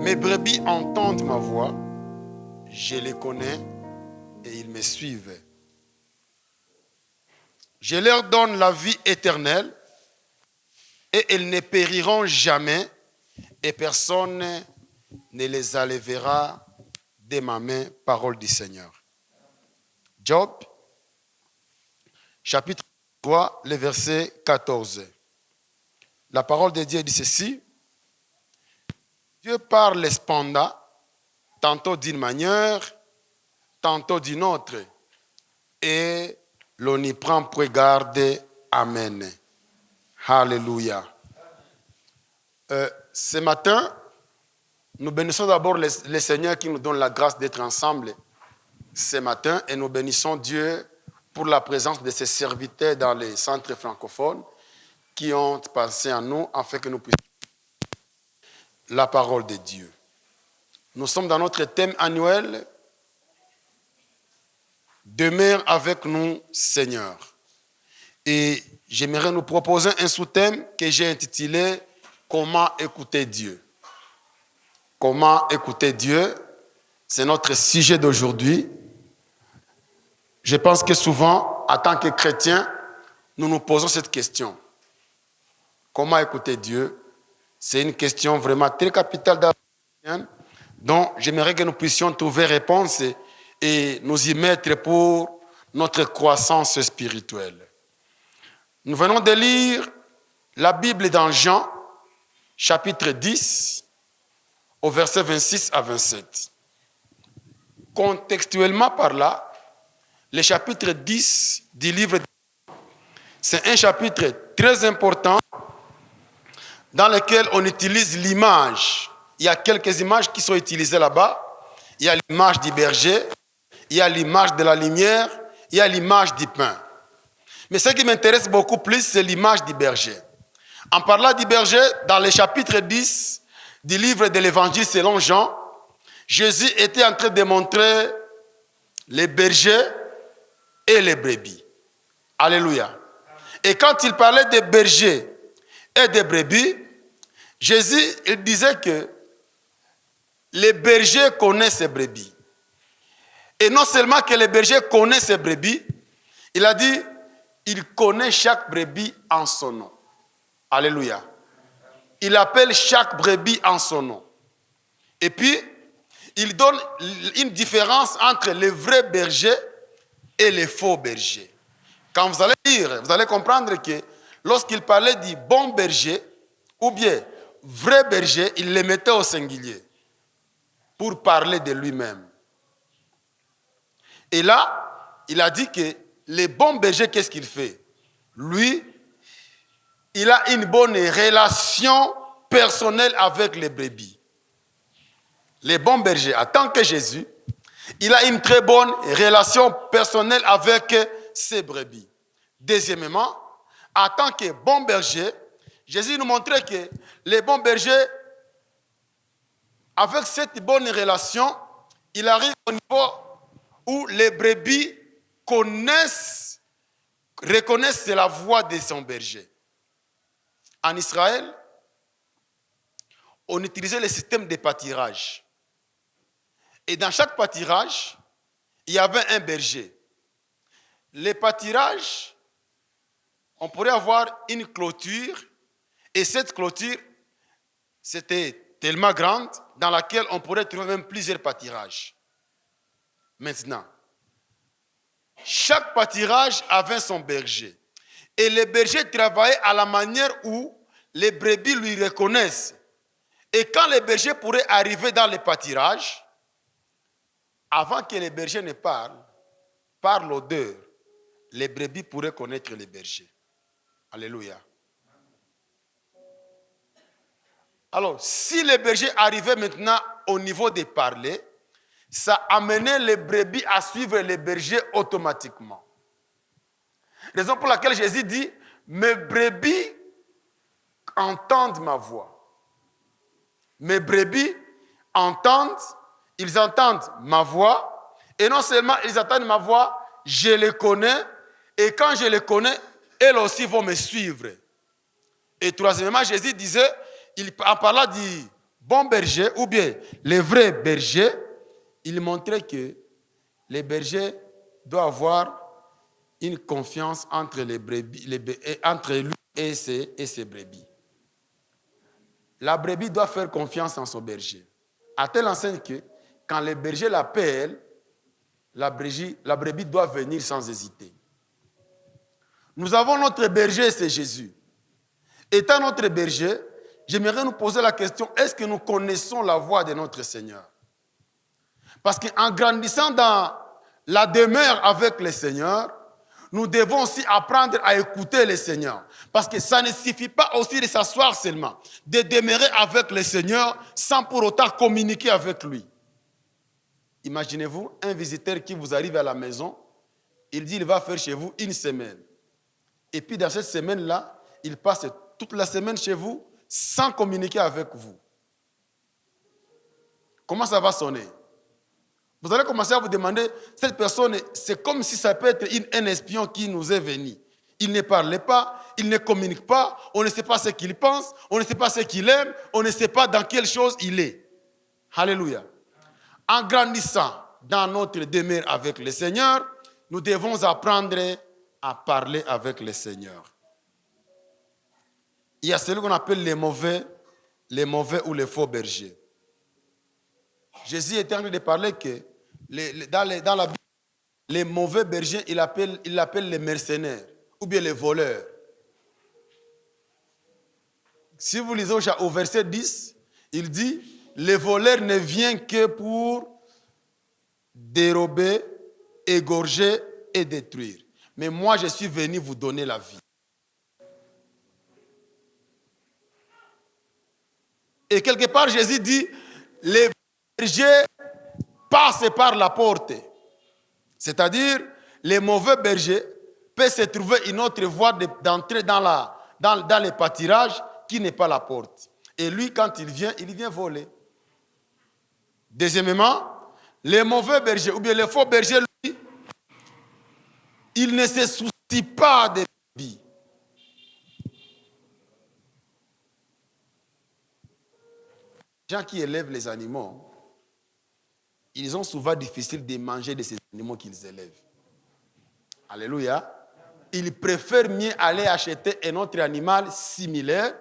Mes brebis entendent ma voix, je les connais et ils me suivent. Je leur donne la vie éternelle et elles ne périront jamais et personne ne les enlèvera de ma main, parole du Seigneur. Job, chapitre 3, le verset 14. La parole de Dieu dit ceci. Dieu parle cependant, tantôt d'une manière, tantôt d'une autre. Et l'on y prend pour garde. Amen. Alléluia. Ce matin, nous bénissons d'abord le Seigneur qui nous donne la grâce d'être ensemble ce matin et nous bénissons Dieu pour la présence de ses serviteurs dans les centres francophones qui ont pensé en nous afin que nous puissions la parole de Dieu. Nous sommes dans notre thème annuel « Demeure avec nous, Seigneur ». Et j'aimerais nous proposer un sous-thème que j'ai intitulé « Comment écouter Dieu ». Comment écouter Dieu, c'est notre sujet d'aujourd'hui. Je pense que souvent, en tant que chrétiens, nous nous posons cette question. Comment écouter Dieu? C'est une question vraiment très capitale dans la vie, dont j'aimerais que nous puissions trouver réponse et nous y mettre pour notre croissance spirituelle. Nous venons de lire la Bible dans Jean, chapitre 10, au verset 26 à 27. Contextuellement par là, le chapitre 10 du livre de Jean, c'est un chapitre très important dans lequel on utilise l'image. Il y a quelques images qui sont utilisées là-bas. Il y a l'image du berger, il y a l'image de la lumière, il y a l'image du pain. Mais ce qui m'intéresse beaucoup plus, c'est l'image du berger. En parlant du berger, dans le chapitre 10 du livre de l'Évangile selon Jean, Jésus était en train de montrer les bergers et les brebis. Alléluia. Et quand il parlait des bergers et des brebis, Jésus il disait que les bergers connaissent ces brebis. Et non seulement que les bergers connaissent ces brebis, il a dit, il connaît chaque brebis en son nom. Alléluia. Il appelle chaque brebis en son nom. Et puis, il donne une différence entre les vrais bergers et les faux bergers. Quand vous allez lire, vous allez comprendre que lorsqu'il parlait du bon berger, ou bien vrai berger, il les mettait au singulier pour parler de lui-même. Et là, il a dit que le bon berger, qu'est-ce qu'il fait? Lui, il a une bonne relation personnelle avec les brebis. Le bon berger, en tant que Jésus, il a une très bonne relation personnelle avec ses brebis. Deuxièmement, en tant que bon berger, Jésus nous montrait que les bons bergers, avec cette bonne relation, il arrive au niveau où les brebis reconnaissent la voix de son berger. En Israël, on utilisait le système de pâturage. Et dans chaque pâturage, il y avait un berger. Les pâturages, on pourrait avoir une clôture, et cette clôture, c'était tellement grande, dans laquelle on pourrait trouver même plusieurs pâturages. Maintenant, chaque pâturage avait son berger. Et les bergers travaillaient à la manière où les brebis lui reconnaissent. Et quand les bergers pourraient arriver dans le pâturage, avant que les bergers ne parlent, par l'odeur, les brebis pourraient connaître les bergers. Alléluia. Alors, si les bergers arrivaient maintenant au niveau de parler, ça amenait les brebis à suivre les bergers automatiquement. Raison pour laquelle Jésus dit, mes brebis entendent ma voix. Mes brebis ils entendent ma voix, et non seulement ils entendent ma voix, je les connais, Et quand je les connais, elles aussi vont me suivre. Et troisièmement, Jésus disait, en parlant du bon berger, ou bien les vrais bergers, il montrait que les bergers doivent avoir une confiance entre, les brebis, entre lui et ses brebis. La brebis doit faire confiance en son berger. À telle enseigne que quand le berger l'appelle, la brebis doit venir sans hésiter. Nous avons notre berger, c'est Jésus. Étant notre berger, j'aimerais nous poser la question, est-ce que nous connaissons la voix de notre Seigneur? Parce qu'en grandissant dans la demeure avec le Seigneur, nous devons aussi apprendre à écouter le Seigneur. Parce que ça ne suffit pas aussi de s'asseoir seulement, de demeurer avec le Seigneur sans pour autant communiquer avec lui. Imaginez-vous un visiteur qui vous arrive à la maison, il dit qu'il va faire chez vous une semaine. Et puis dans cette semaine-là, il passe toute la semaine chez vous sans communiquer avec vous. Comment ça va sonner? Vous allez commencer à vous demander, cette personne, c'est comme si ça peut être un espion qui nous est venu. Il ne parle pas, il ne communique pas, on ne sait pas ce qu'il pense, on ne sait pas ce qu'il aime, on ne sait pas dans quelle chose il est. Alléluia. En grandissant dans notre demeure avec le Seigneur, nous devons apprendre à parler avec le Seigneur. Il y a celui qu'on appelle les mauvais ou les faux bergers. Jésus était en train de parler que dans la Bible, les mauvais bergers, il l'appelle les mercenaires ou bien les voleurs. Si vous lisez au verset 10, il dit, les voleurs ne viennent que pour dérober, égorger et détruire. Mais moi, je suis venu vous donner la vie. Et quelque part, Jésus dit, les bergers passent par la porte. C'est-à-dire, les mauvais bergers peuvent se trouver une autre voie d'entrer dans les pâturages qui n'est pas la porte. Et lui, quand il vient voler. Deuxièmement, les mauvais bergers, ou bien les faux bergers, lui, ils ne se soucient pas des brebis. Les gens qui élèvent les animaux, ils ont souvent difficile de manger de ces animaux qu'ils élèvent. Alléluia. Ils préfèrent mieux aller acheter un autre animal similaire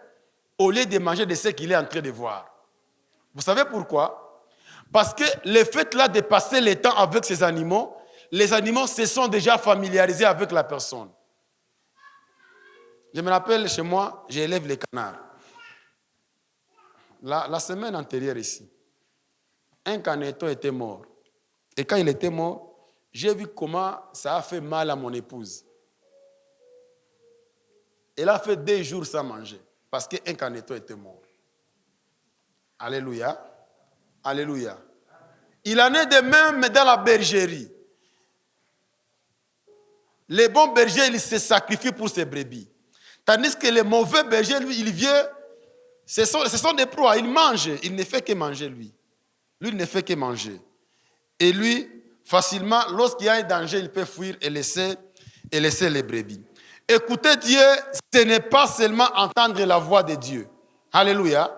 au lieu de manger de ce qu'il est en train de voir. Vous savez pourquoi? Parce que le fait là de passer le temps avec ces animaux, les animaux se sont déjà familiarisés avec la personne. Je me rappelle chez moi, j'élève les canards. La semaine antérieure ici, un caneton était mort. Et quand il était mort, j'ai vu comment ça a fait mal à mon épouse. Elle a fait 2 jours sans manger parce qu'un caneton était mort. Alléluia. Alléluia. Il en est de même dans la bergerie. Les bons bergers, ils se sacrifient pour ses brebis. Tandis que les mauvais bergers, lui, il vient, ce sont des proies, il mange, il ne fait que manger lui. Lui, il ne fait que manger. Et lui, facilement, lorsqu'il y a un danger, il peut fuir et laisser les brebis. Écouter Dieu, ce n'est pas seulement entendre la voix de Dieu. Alléluia.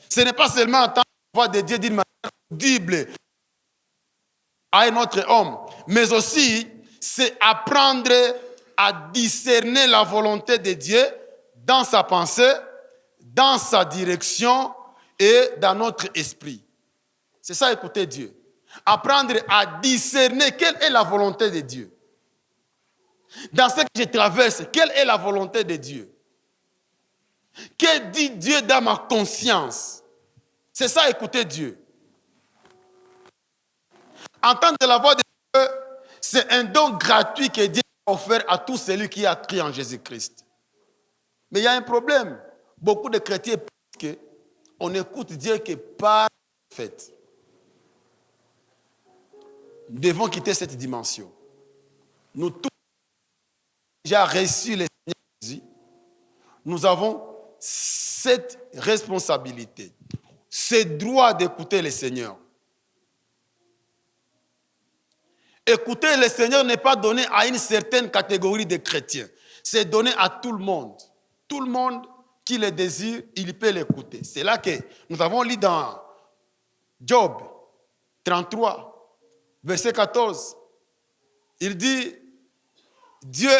Ce n'est pas seulement entendre la voix de Dieu d'une manière audible à un autre homme, mais aussi c'est apprendre à discerner la volonté de Dieu dans sa pensée, dans sa direction et dans notre esprit. C'est ça, écouter Dieu. Apprendre à discerner quelle est la volonté de Dieu. Dans ce que je traverse, quelle est la volonté de Dieu? Que dit Dieu dans ma conscience? C'est ça, écouter Dieu. Entendre la voix de Dieu, c'est un don gratuit que Dieu a offert à tout celui qui a cru en Jésus-Christ. Mais il y a un problème. Beaucoup de chrétiens pensent qu'on écoute Dieu que par fait. Nous devons quitter cette dimension. Nous tous déjà reçu le Seigneur Jésus. Nous avons cette responsabilité, ce droit d'écouter le Seigneur. Écouter le Seigneur n'est pas donné à une certaine catégorie de chrétiens. C'est donné à tout le monde. Tout le monde qui le désire, il peut l'écouter. C'est là que nous avons lu dans Job 33, verset 14. Il dit, Dieu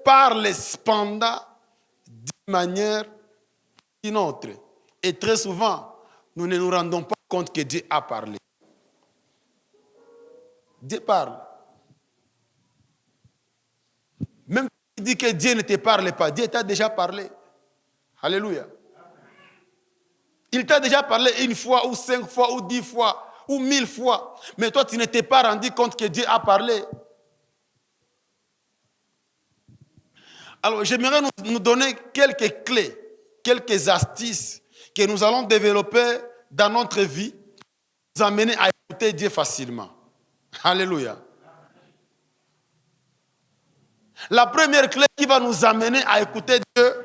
parle cependant d'une manière ou d'une autre. Et très souvent, nous ne nous rendons pas compte que Dieu a parlé. Dieu parle. Même si tu dis que Dieu ne te parle pas, Dieu t'a déjà parlé. Alléluia. Il t'a déjà parlé une fois, ou 5 fois, ou 10 fois, ou 1000 fois. Mais toi, tu ne t'es pas rendu compte que Dieu a parlé. Alors, j'aimerais nous donner quelques clés, quelques astuces que nous allons développer dans notre vie, nous amener à écouter Dieu facilement. Alléluia. La première clé qui va nous amener à écouter Dieu,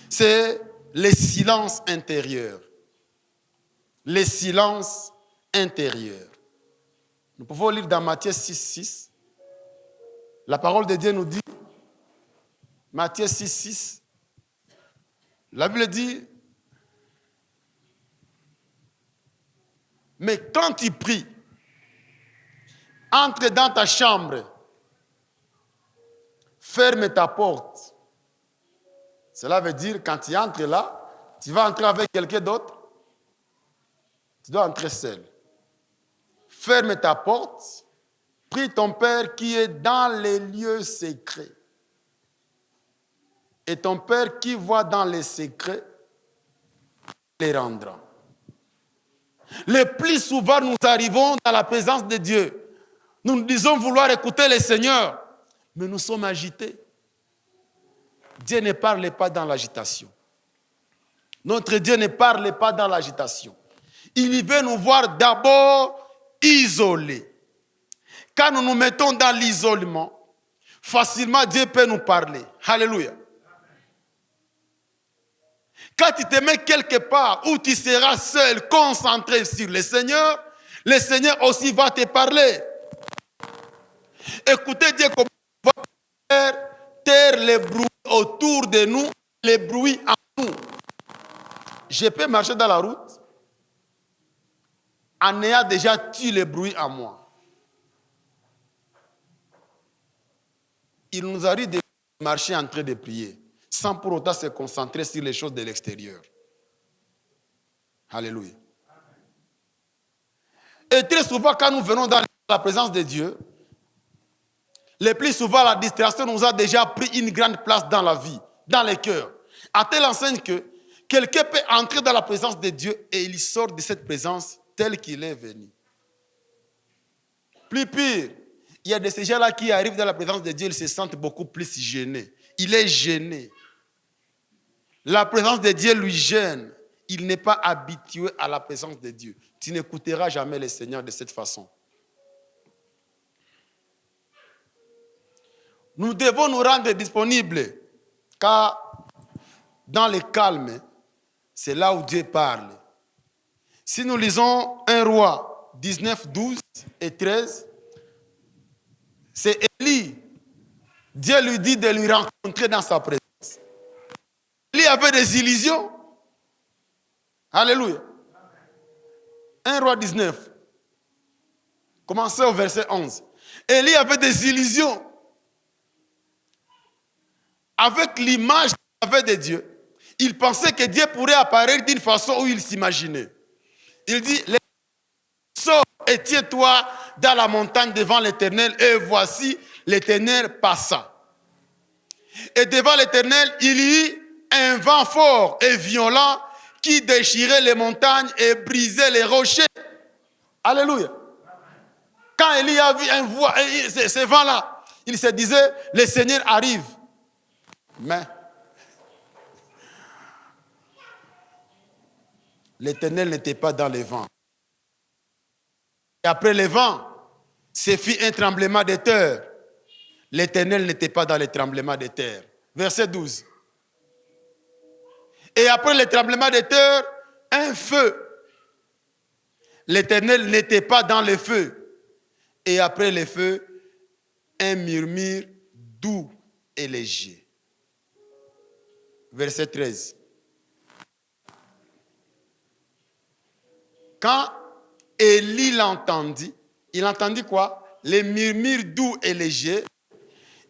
c'est le silence intérieur. Le silence intérieur. Nous pouvons lire dans Matthieu 6, 6. La parole de Dieu nous dit, Matthieu 6, 6, la Bible dit, mais quand tu pries, entre dans ta chambre, ferme ta porte. Cela veut dire, quand tu entres là, tu vas entrer avec quelqu'un d'autre, tu dois entrer seul. Ferme ta porte, prie ton Père qui est dans les lieux secrets. Et ton Père qui voit dans les secrets, les rendra. Le plus souvent, nous arrivons dans la présence de Dieu. Nous nous disons vouloir écouter le Seigneur, mais nous sommes agités. Dieu ne parle pas dans l'agitation. Notre Dieu ne parle pas dans l'agitation. Il veut nous voir d'abord isolés. Quand nous nous mettons dans l'isolement, facilement Dieu peut nous parler. Alléluia. Quand tu te mets quelque part où tu seras seul, concentré sur le Seigneur aussi va te parler. Écoutez Dieu comme il va taire les bruits autour de nous, les bruits en nous. Je peux marcher dans la route en ayant déjà tué les bruits en moi. Il nous arrive de marcher en train de prier, sans pour autant se concentrer sur les choses de l'extérieur. Alléluia. Et très souvent, quand nous venons dans la présence de Dieu, le plus souvent, la distraction nous a déjà pris une grande place dans la vie, dans les cœurs. À telle enseigne que quelqu'un peut entrer dans la présence de Dieu et il sort de cette présence tel qu'il est venu. Plus pire, il y a de ces gens-là qui arrivent dans la présence de Dieu, ils se sentent beaucoup plus gênés. Il est gêné. La présence de Dieu lui gêne. Il n'est pas habitué à la présence de Dieu. Tu n'écouteras jamais le Seigneur de cette façon. Nous devons nous rendre disponibles, car dans le calme, c'est là où Dieu parle. Si nous lisons 1 Roi 19, 12 et 13, c'est Élie. Dieu lui dit de lui rencontrer dans sa présence. Élie avait des illusions. Alléluia. 1 Roi 19. Commencez au verset 11. Élie avait des illusions. Avec l'image qu'il avait de Dieu, il pensait que Dieu pourrait apparaître d'une façon où il s'imaginait. Il dit, sors et tiens-toi dans la montagne devant l'Éternel. Et voici, l'Éternel passa. Et devant l'Éternel, il y eut un vent fort et violent qui déchirait les montagnes et brisait les rochers. Alléluia. Quand Élie a vu ce vent-là, il se disait, le Seigneur arrive. Mais l'Éternel n'était pas dans les vents. Et après le vent, ce fut un tremblement de terre. L'Éternel n'était pas dans les tremblements de terre. Verset 12. Et après le tremblement de terre, un feu. L'Éternel n'était pas dans le feu. Et après le feu, un murmure doux et léger. Verset 13. Quand Élie l'entendit, il entendit quoi? Les murmures doux et légers.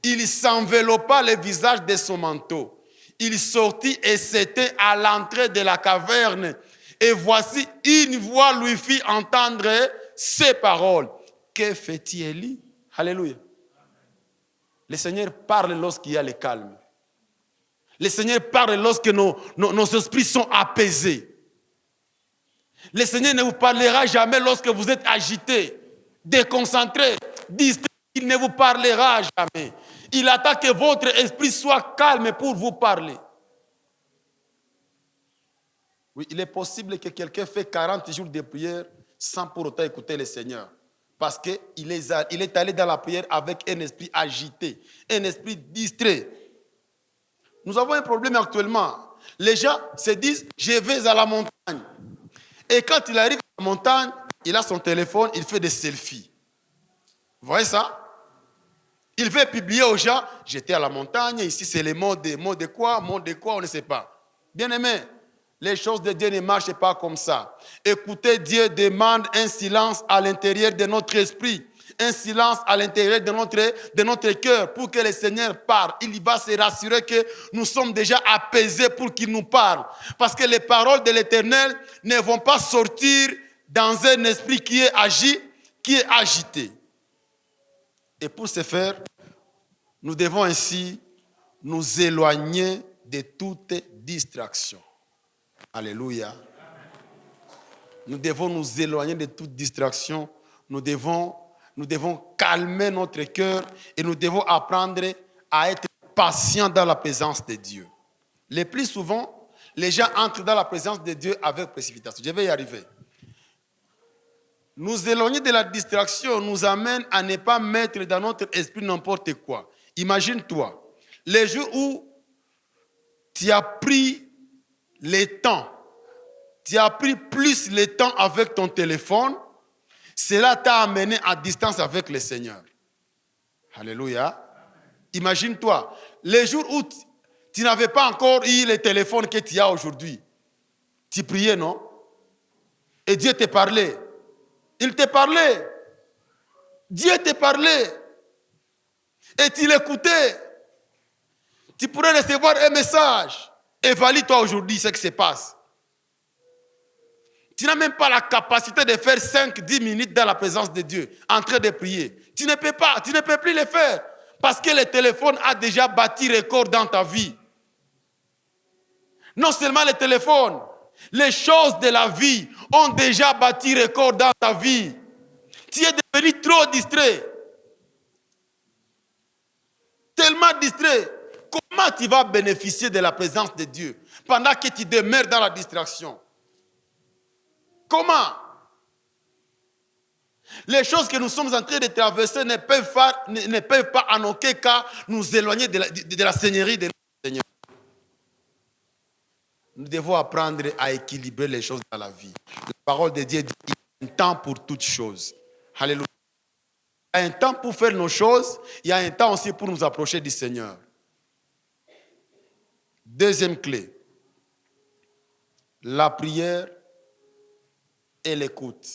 Il s'enveloppa le visage de son manteau. Il sortit et s'était à l'entrée de la caverne. Et voici, une voix lui fit entendre ces paroles. Que fait-il, Élie? Alléluia. Le Seigneur parle lorsqu'il y a le calme. Le Seigneur parle lorsque nos esprits sont apaisés. Le Seigneur ne vous parlera jamais lorsque vous êtes agité, déconcentré, distrait. Il ne vous parlera jamais. Il attend que votre esprit soit calme pour vous parler. Oui, il est possible que quelqu'un fait 40 jours de prière sans pour autant écouter le Seigneur. Parce qu'il est allé dans la prière avec un esprit agité, un esprit distrait. Nous avons un problème actuellement. Les gens se disent, je vais à la montagne. Et quand il arrive à la montagne, il a son téléphone, il fait des selfies. Vous voyez ça? Il veut publier aux gens, j'étais à la montagne, ici c'est le mot de quoi, on ne sait pas. Bien aimé, les choses de Dieu ne marchent pas comme ça. Écoutez, Dieu demande un silence à l'intérieur de notre esprit, un silence à l'intérieur de notre cœur pour que le Seigneur parle. Il va se rassurer que nous sommes déjà apaisés pour qu'il nous parle. Parce que les paroles de l'Éternel ne vont pas sortir dans un esprit qui est agité. Et pour ce faire, nous devons ainsi nous éloigner de toute distraction. Alléluia. Nous devons nous éloigner de toute distraction. Nous devons calmer notre cœur et nous devons apprendre à être patients dans la présence de Dieu. Le plus souvent, les gens entrent dans la présence de Dieu avec précipitation. Je vais y arriver. Nous éloigner de la distraction nous amène à ne pas mettre dans notre esprit n'importe quoi. Imagine-toi, les jours où tu as pris le temps, tu as pris plus le temps avec ton téléphone, cela t'a amené à distance avec le Seigneur. Alléluia. Imagine-toi, les jours où tu n'avais pas encore eu le téléphone que tu as aujourd'hui, tu priais, non? Et Dieu te parlait. Il te parlait. Dieu te parlait. Et tu l'écoutais. Tu pourrais recevoir un message. Évalue-toi aujourd'hui ce qui se passe. Tu n'as même pas la capacité de faire 5-10 minutes dans la présence de Dieu, en train de prier. Tu ne peux plus le faire. Parce que le téléphone a déjà bâti record dans ta vie. Non seulement le téléphone, les choses de la vie ont déjà bâti record dans ta vie. Tu es devenu trop distrait. Tellement distrait. Comment tu vas bénéficier de la présence de Dieu pendant que tu demeures dans la distraction? Comment? Les choses que nous sommes en train de traverser ne peuvent pas en aucun cas nous éloigner de la Seigneurie de notre Seigneur. Nous devons apprendre à équilibrer les choses dans la vie. La parole de Dieu dit qu'il y a un temps pour toutes choses. Alléluia. Il y a un temps pour faire nos choses, il y a un temps aussi pour nous approcher du Seigneur. Deuxième clé, la prière et l'écoute.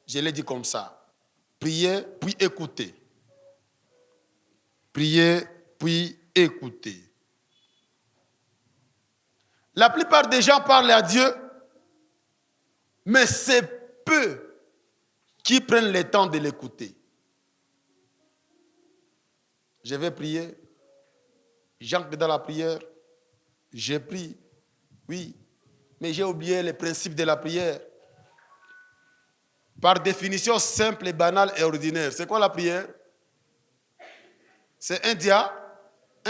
Je l'ai dit comme ça. Prier, puis écouter. Prier, puis écouter. La plupart des gens parlent à Dieu, mais c'est peu qui prennent le temps de l'écouter. Je vais prier. J'entre dans la prière. Je prie. Oui. Mais j'ai oublié les principes de la prière. Par définition simple, banale et ordinaire. C'est quoi la prière? C'est un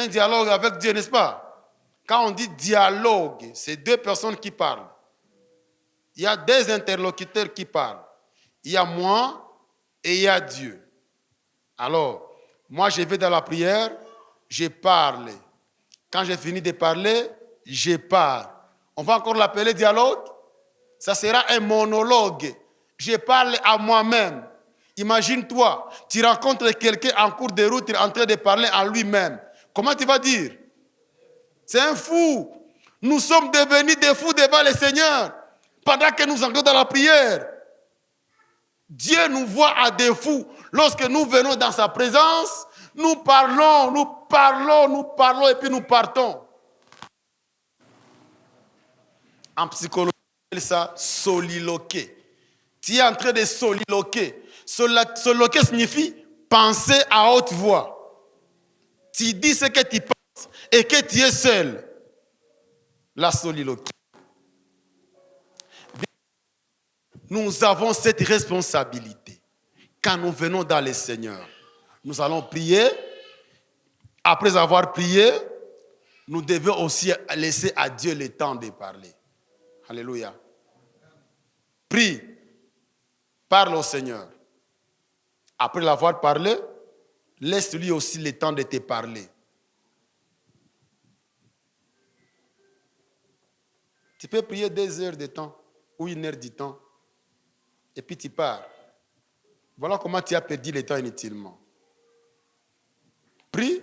dialogue avec Dieu, n'est-ce pas? Quand on dit dialogue, c'est deux personnes qui parlent. Il y a des interlocuteurs qui parlent. Il y a moi et il y a Dieu. Alors, moi je vais dans la prière, je parle. Quand j'ai fini de parler, je parle. On va encore l'appeler dialogue? Ça sera un monologue. Je parle à moi-même. Imagine-toi, tu rencontres quelqu'un en cours de route, il est en train de parler à lui-même. Comment tu vas dire? C'est un fou. Nous sommes devenus des fous devant le Seigneur pendant que nous entrons dans la prière. Dieu nous voit à des fous. Lorsque nous venons dans sa présence, nous parlons et puis nous partons. En psychologie, on appelle ça soliloquer. Tu es en train de soliloquer. Soliloquer signifie penser à haute voix. Tu dis ce que tu penses et que tu es seul. La soliloquie. Nous avons cette responsabilité. Quand nous venons dans le Seigneur, nous allons prier. Après avoir prié, nous devons aussi laisser à Dieu le temps de parler. Alléluia. Prie. Parle au Seigneur. Après l'avoir parlé, laisse-lui aussi le temps de te parler. Tu peux prier 2 heures de temps ou 1 heure de temps. Et puis tu pars. Voilà comment tu as perdu le temps inutilement. Prie.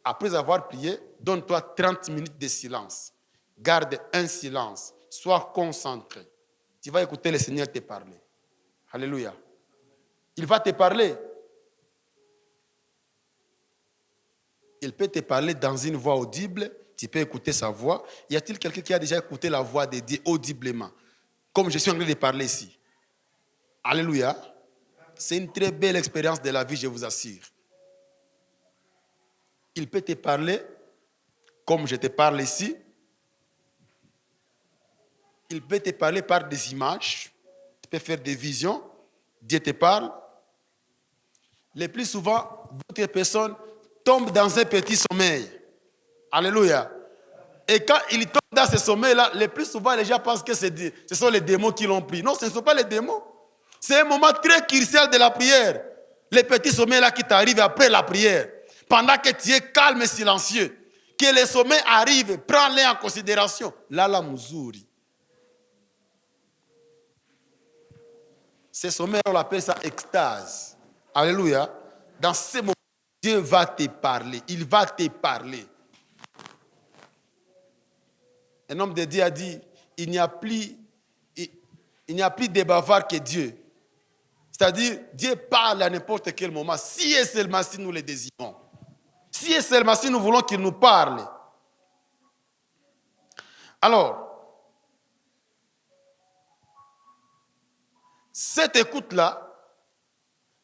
Après avoir prié, donne-toi 30 minutes de silence. Garde un silence. Sois concentré. Tu vas écouter le Seigneur te parler. Alléluia. Il va te parler. Il peut te parler dans une voix audible. Tu peux écouter sa voix. Y a-t-il quelqu'un qui a déjà écouté la voix de Dieu audiblement? Comme je suis en train de parler ici. Alléluia. C'est une très belle expérience de la vie, je vous assure. Il peut te parler comme je te parle ici. Il peut te parler par des images. Tu peux faire des visions. Dieu te parle. Le plus souvent, d'autres personnes tombent dans un petit sommeil. Alléluia. Et quand ils tombent dans ce sommeil-là, le plus souvent, les gens pensent que ce sont les démons qui l'ont pris. Non, ce ne sont pas les démons. C'est un moment très crucial de la prière. Les petits sommeils-là qui t'arrivent après la prière. Pendant que tu es calme et silencieux. Que les sommeils arrivent, prends-les en considération. Lala Muzuri. Ces sommeils, on appelle ça extase. Alléluia. Dans ces moments, Dieu va te parler. Il va te parler. Un homme de Dieu a dit, il n'y a plus de bavard que Dieu. C'est-à-dire, Dieu parle à n'importe quel moment, si et seulement si nous le désirons. Si et seulement si nous voulons qu'il nous parle. Alors, cette écoute-là,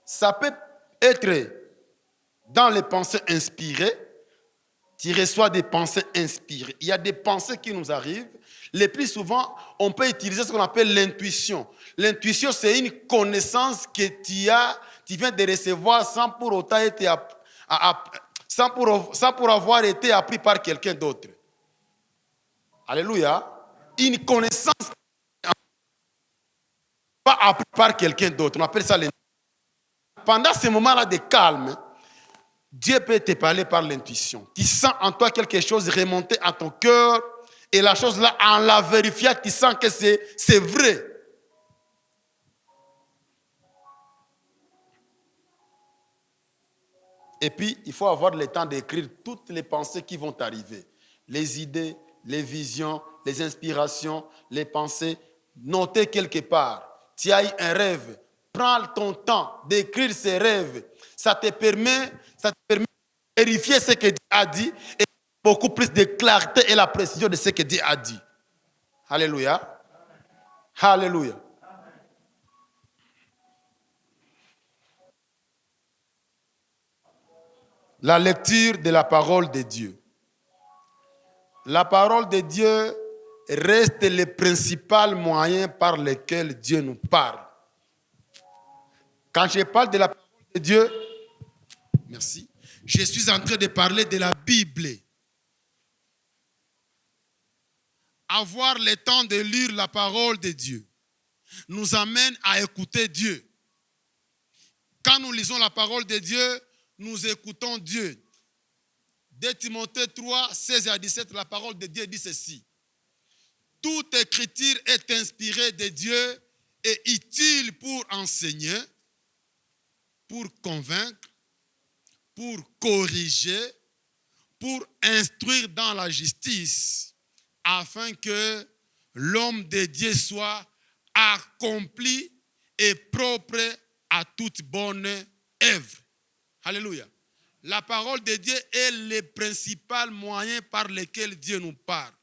ça peut être dans les pensées inspirées. Tu reçois des pensées inspirées. Il y a des pensées qui nous arrivent. Le plus souvent, on peut utiliser ce qu'on appelle l'intuition. L'intuition, c'est une connaissance que tu viens de recevoir sans pour autant sans pour avoir été appris par quelqu'un d'autre. Alléluia. Une connaissance pas appris par quelqu'un d'autre. On appelle ça l'intuition. Pendant ces moments-là de calme, Dieu peut te parler par l'intuition. Tu sens en toi quelque chose remonter à ton cœur et la chose là, en la vérifiant, tu sens que c'est vrai. Et puis, il faut avoir le temps d'écrire toutes les pensées qui vont t'arriver. Les idées, les visions, les inspirations, les pensées. Notez quelque part. Tu as eu un rêve. Prends ton temps d'écrire ces rêves. Ça te permet de vérifier ce que Dieu a dit et beaucoup plus de clarté et la précision de ce que Dieu a dit. Alléluia. Alléluia. La lecture de la parole de Dieu. La parole de Dieu reste le principal moyen par lequel Dieu nous parle. Quand je parle de la parole de Dieu, merci, je suis en train de parler de la Bible. Avoir le temps de lire la parole de Dieu nous amène à écouter Dieu. Quand nous lisons la parole de Dieu, nous écoutons Dieu. 2 Timothée 3, 16 à 17, la parole de Dieu dit ceci. Toute écriture est inspirée de Dieu et utile pour enseigner, pour convaincre, pour corriger, pour instruire dans la justice, afin que l'homme de Dieu soit accompli et propre à toute bonne œuvre. Alléluia. La parole de Dieu est le principal moyen par lequel Dieu nous parle.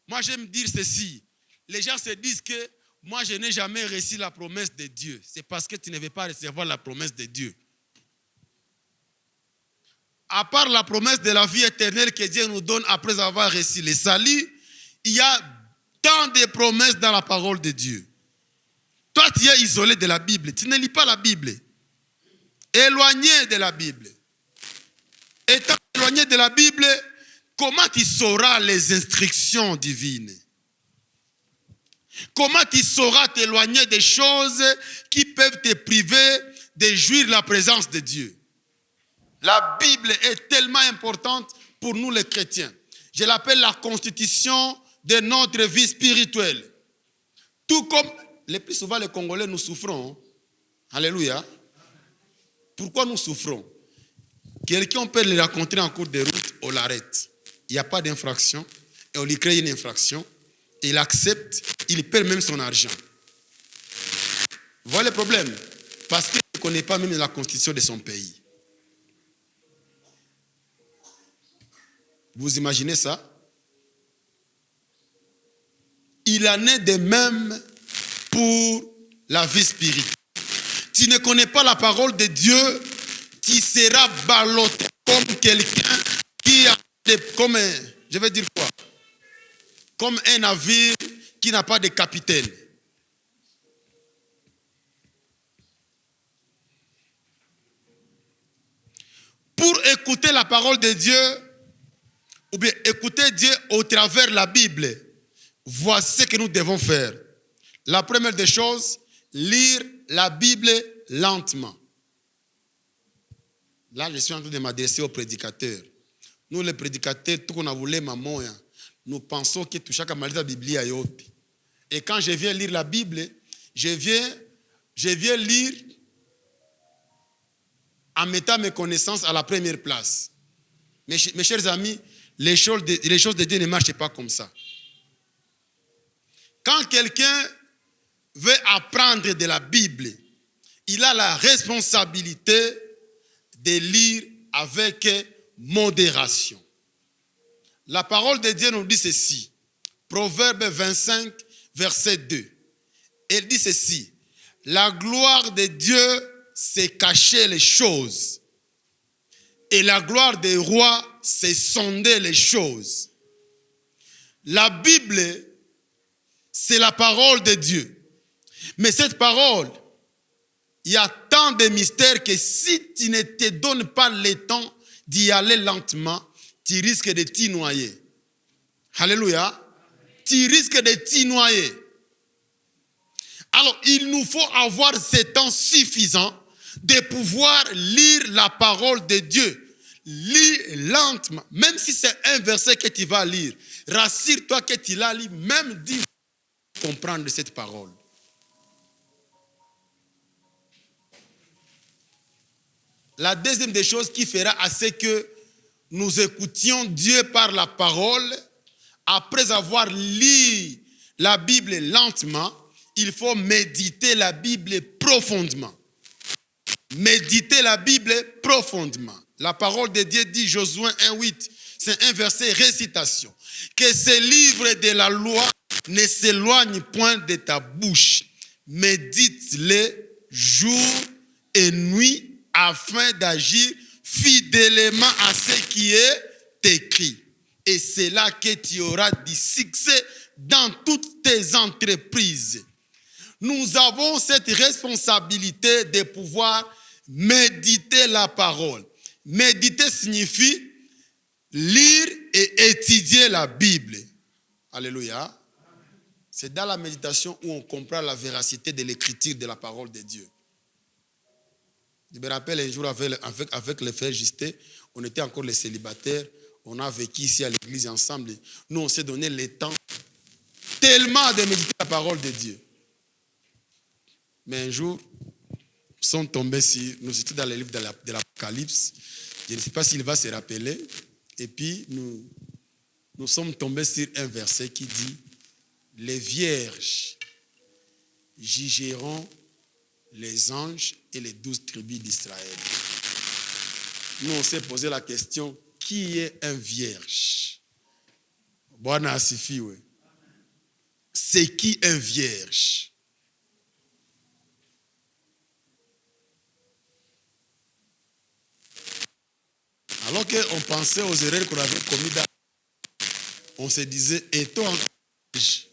Moi, j'aime dire ceci. Les gens se disent que moi, je n'ai jamais reçu la promesse de Dieu. C'est parce que tu ne veux pas recevoir la promesse de Dieu. À part la promesse de la vie éternelle que Dieu nous donne après avoir reçu le salut, il y a tant de promesses dans la parole de Dieu. Toi, tu es isolé de la Bible. Tu ne lis pas la Bible. Éloigné de la Bible. Étant éloigné de la Bible, comment tu sauras les instructions divines? Comment tu sauras t'éloigner des choses qui peuvent te priver de jouir la présence de Dieu? La Bible est tellement importante pour nous les chrétiens. Je l'appelle la constitution de notre vie spirituelle. Tout comme, le plus souvent les Congolais, nous souffrons. Alléluia. Pourquoi nous souffrons? Quelqu'un peut le rencontrer en cours de route, on l'arrête. Il n'y a pas d'infraction, et on lui crée une infraction. Il accepte, il perd même son argent. Voilà le problème. Parce qu'il ne connaît pas même la constitution de son pays. Vous imaginez ça? Il en est de même pour la vie spirituelle. Tu ne connais pas la parole de Dieu, tu seras ballotté comme quelqu'un qui a comme je vais dire quoi? Comme un navire qui n'a pas de capitaine. Pour écouter la parole de Dieu, ou bien écouter Dieu au travers de la Bible, voici ce que nous devons faire. La première des choses, lire la Bible lentement. Là, je suis en train de m'adresser aux prédicateurs. Nous, les prédicateurs, tout qu'on a voulu, maman, nous pensons que tout chaque malade la Bible a yote. Et quand je viens lire la Bible, je viens lire en mettant mes connaissances à la première place. Mes chers amis, les choses de Dieu ne marchent pas comme ça. Quand quelqu'un veut apprendre de la Bible, il a la responsabilité de lire avec modération. La parole de Dieu nous dit ceci. Proverbe 25, verset 2. Elle dit ceci. La gloire de Dieu, c'est cacher les choses. Et la gloire des rois, c'est sonder les choses. La Bible, c'est la parole de Dieu. Mais cette parole, il y a tant de mystères que si tu ne te donnes pas le temps d'y aller lentement, tu risques de t'y noyer. Alléluia. Tu risques de t'y noyer. Alors, il nous faut avoir ce temps suffisant de pouvoir lire la parole de Dieu. Lis lentement. Même si c'est un verset que tu vas lire, rassure-toi que tu l'as lu, même 10 fois pour comprendre cette parole. La deuxième des choses qui fera assez que nous écoutions Dieu par la parole, après avoir lu la Bible lentement, il faut méditer la Bible profondément. Méditer la Bible profondément. La parole de Dieu dit, Josué 1,8, c'est un verset récitation. Que ce livre de la loi ne s'éloigne point de ta bouche. Médite-le jour et nuit afin d'agir fidèlement à ce qui est écrit. Et c'est là que tu auras du succès dans toutes tes entreprises. Nous avons cette responsabilité de pouvoir méditer la parole. Méditer signifie lire et étudier la Bible. Alléluia. C'est dans la méditation où on comprend la véracité de l'écriture de la parole de Dieu. Je me rappelle un jour avec le frère Justin, on était encore les célibataires, on a vécu ici à l'église ensemble. Nous, on s'est donné le temps tellement de méditer la parole de Dieu. Mais un jour, nous sommes tombés sur, nous étions dans le livre de l'Apocalypse, je ne sais pas s'il va se rappeler, et puis nous sommes tombés sur un verset qui dit, les vierges jugeront les anges et les 12 tribus d'Israël. Nous, on s'est posé la question, qui est un vierge? Bwana asifiwe. C'est qui un vierge? Alors qu'on pensait aux erreurs qu'on avait commises, on se disait, est-on encore vierge?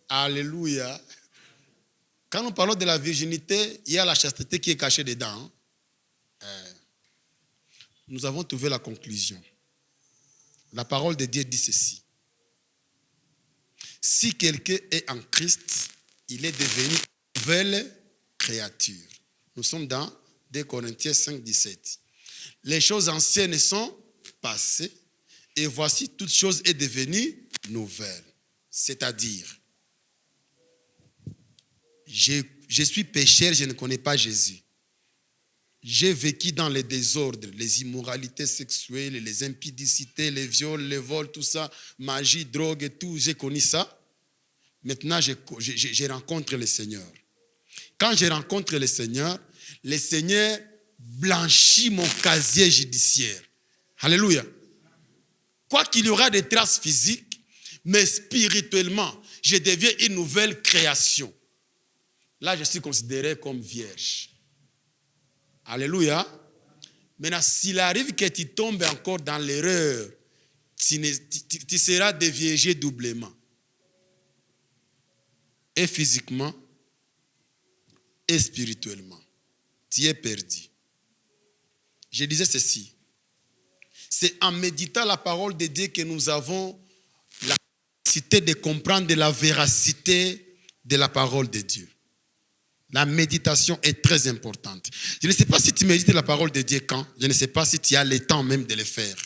Alléluia. Quand nous parlons de la virginité, il y a la chasteté qui est cachée dedans. Nous avons trouvé la conclusion. La parole de Dieu dit ceci. Si quelqu'un est en Christ, il est devenu une nouvelle créature. Nous sommes dans 2 Corinthiens 5, 17. Les choses anciennes sont passées et voici toute chose est devenue nouvelle. C'est-à-dire, je suis pécheur, je ne connais pas Jésus. J'ai vécu dans les désordres, les immoralités sexuelles, les impudicités, les viols, les vols, tout ça, magie, drogue et tout, j'ai connu ça. Maintenant, je rencontre le Seigneur. Quand je rencontre le Seigneur blanchit mon casier judiciaire. Alléluia. Quoi qu'il y aura des traces physiques, mais spirituellement, je deviens une nouvelle création. Là, je suis considéré comme vierge. Alléluia. Maintenant, s'il arrive que tu tombes encore dans l'erreur, tu seras déviégé doublement. Et physiquement, et spirituellement. Tu es perdu. Je disais ceci. C'est en méditant la parole de Dieu que nous avons la capacité de comprendre la véracité de la parole de Dieu. La méditation est très importante. Je ne sais pas si tu médites la parole de Dieu quand. Je ne sais pas si tu as le temps même de le faire.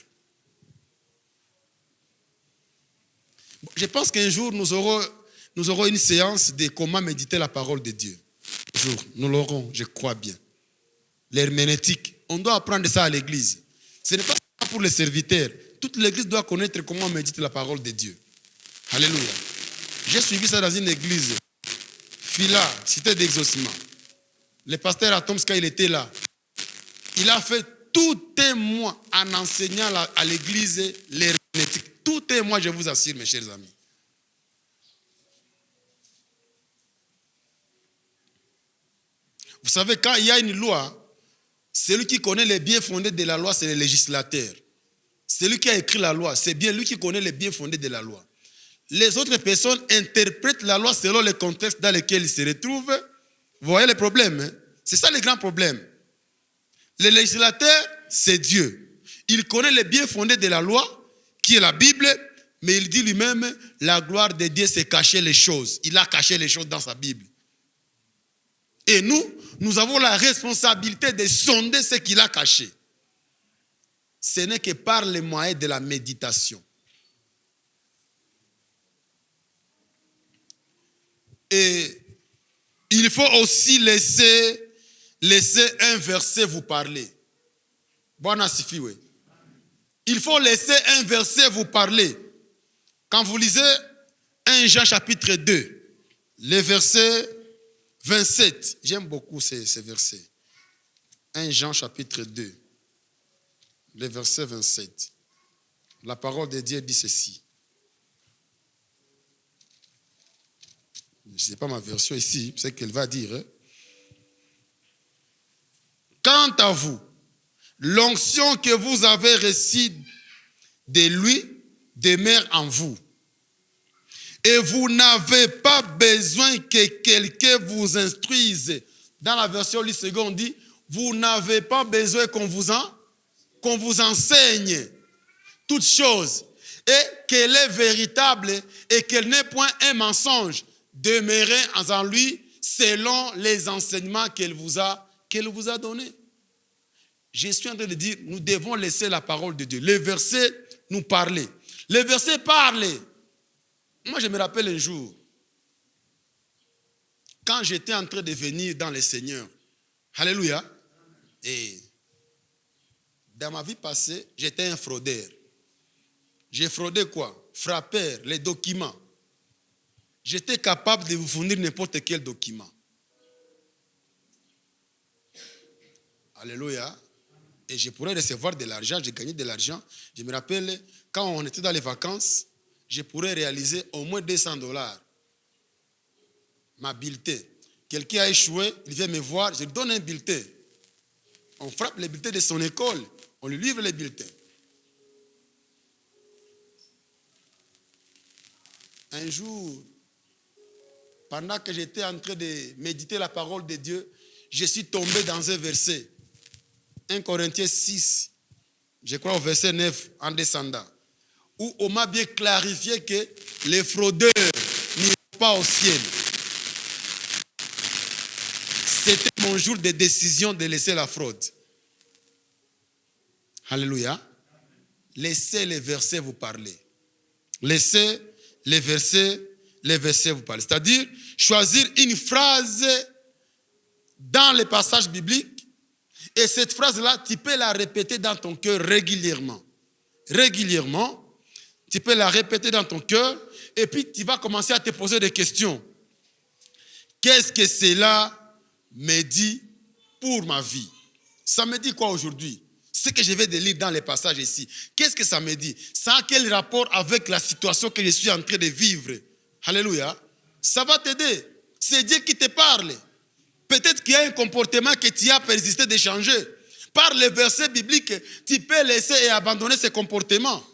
Je pense qu'un jour, nous aurons une séance de comment méditer la parole de Dieu. Un jour, nous l'aurons, je crois bien. L'herméneutique, on doit apprendre ça à l'église. Ce n'est pas pour les serviteurs. Toute l'église doit connaître comment méditer la parole de Dieu. Alléluia. J'ai suivi ça dans une église. Phila, cité d'exaucement. Le pasteur Atoms, quand il était là, il a fait tout un mois en enseignant à l'église l'herméneutique. Tout un mois, je vous assure, mes chers amis. Vous savez, quand il y a une loi, celui qui connaît les biens fondés de la loi, c'est le législateur. Celui qui a écrit la loi, c'est bien lui qui connaît les biens fondés de la loi. Les autres personnes interprètent la loi selon le contexte dans lequel ils se retrouvent. Vous voyez le problème, hein? C'est ça le grand problème. Le législateur, c'est Dieu. Il connaît les biens fondés de la loi, qui est la Bible, mais il dit lui-même, la gloire de Dieu, c'est cacher les choses. Il a caché les choses dans sa Bible. Et nous avons la responsabilité de sonder ce qu'il a caché. Ce n'est que par les moyens de la méditation. Et il faut aussi laisser un verset vous parler. Bwana sifiwe. Il faut laisser un verset vous parler. Quand vous lisez 1 Jean chapitre 2, le verset 27, j'aime beaucoup ces versets. 1 Jean chapitre 2, le verset 27. La parole de Dieu dit ceci. Je ne sais pas ma version ici, c'est ce qu'elle va dire. Hein? Quant à vous, l'onction que vous avez reçue de lui demeure en vous. Et vous n'avez pas besoin que quelqu'un vous instruise. Dans la version Lit Second, on dit, vous n'avez pas besoin qu'on vous enseigne toutes choses. Et qu'elle est véritable et qu'elle n'est point un mensonge. Demeurez en lui selon les enseignements qu'elle vous a donnés. Je suis en train de dire, nous devons laisser la parole de Dieu. Les versets nous parler. Les versets parlent. Moi, je me rappelle un jour, quand j'étais en train de venir dans le Seigneur, Alléluia. Et dans ma vie passée, j'étais un fraudeur. J'ai fraudé quoi? Frappeur, les documents. J'étais capable de vous fournir n'importe quel document. Alléluia. Et je pourrais recevoir de l'argent, j'ai gagné de l'argent. Je me rappelle, quand on était dans les vacances, je pourrais réaliser au moins $200. Ma bulletin. Quelqu'un a échoué, il vient me voir, je lui donne un bulletin. On frappe les bulletins de son école, on lui livre les bulletins. Un jour, pendant que j'étais en train de méditer la parole de Dieu, je suis tombé dans un verset. 1 Corinthiens 6, je crois au verset 9, en descendant, où on m'a bien clarifié que les fraudeurs n'iront pas au ciel. C'était mon jour de décision de laisser la fraude. Alléluia. Laissez les versets vous parler. Laissez les versets vous parler. C'est-à-dire, choisir une phrase dans les passages bibliques. Et cette phrase-là, tu peux la répéter dans ton cœur régulièrement. Régulièrement, tu peux la répéter dans ton cœur et puis tu vas commencer à te poser des questions. Qu'est-ce que cela me dit pour ma vie? Ça me dit quoi aujourd'hui? Ce que je vais lire dans les passages ici, qu'est-ce que ça me dit? Ça a quel rapport avec la situation que je suis en train de vivre? Alléluia. Ça va t'aider. C'est Dieu qui te parle. Peut-être qu'il y a un comportement que tu as persisté de changer. Par les versets bibliques, tu peux laisser et abandonner ce comportement.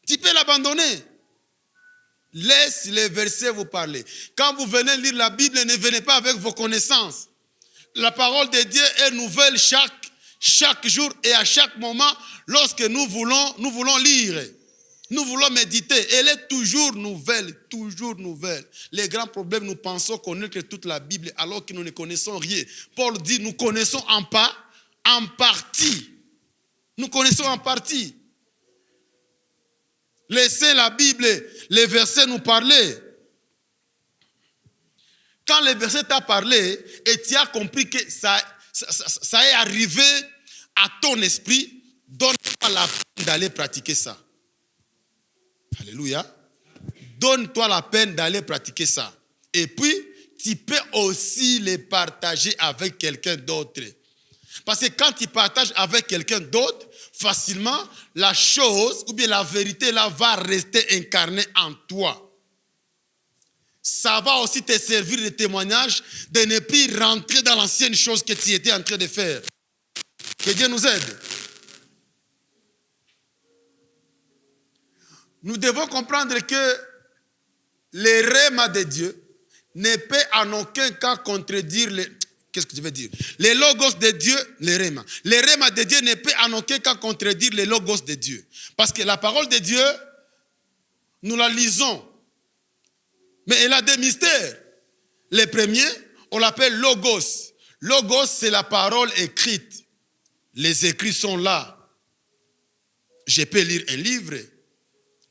Tu peux l'abandonner. Laisse les versets vous parler. Quand vous venez lire la Bible, ne venez pas avec vos connaissances. La parole de Dieu est nouvelle chaque jour et à chaque moment lorsque nous voulons lire. Nous voulons méditer. Elle est toujours nouvelle, toujours nouvelle. Les grands problèmes, nous pensons connaître toute la Bible alors que nous ne connaissons rien. Paul dit, nous connaissons en partie. Nous connaissons en partie. Laissez la Bible, les versets nous parler. Quand les versets t'ont parlé et tu as compris que ça est arrivé à ton esprit, donne-toi la peine d'aller pratiquer ça. Alléluia. Donne-toi la peine d'aller pratiquer ça. Et puis, tu peux aussi les partager avec quelqu'un d'autre. Parce que quand tu partages avec quelqu'un d'autre, facilement, la chose ou bien la vérité là va rester incarnée en toi. Ça va aussi te servir de témoignage de ne plus rentrer dans l'ancienne chose que tu étais en train de faire. Que Dieu nous aide. Nous devons comprendre que les rhéma de Dieu ne peut en aucun cas contredire les... Qu'est-ce que je veux dire? Les logos de Dieu, les rhéma. Les rhéma de Dieu ne peut en aucun cas contredire les logos de Dieu. Parce que la parole de Dieu, nous la lisons. Mais elle a des mystères. Le premier, on l'appelle logos. Logos, c'est la parole écrite. Les écrits sont là. Je peux lire un livre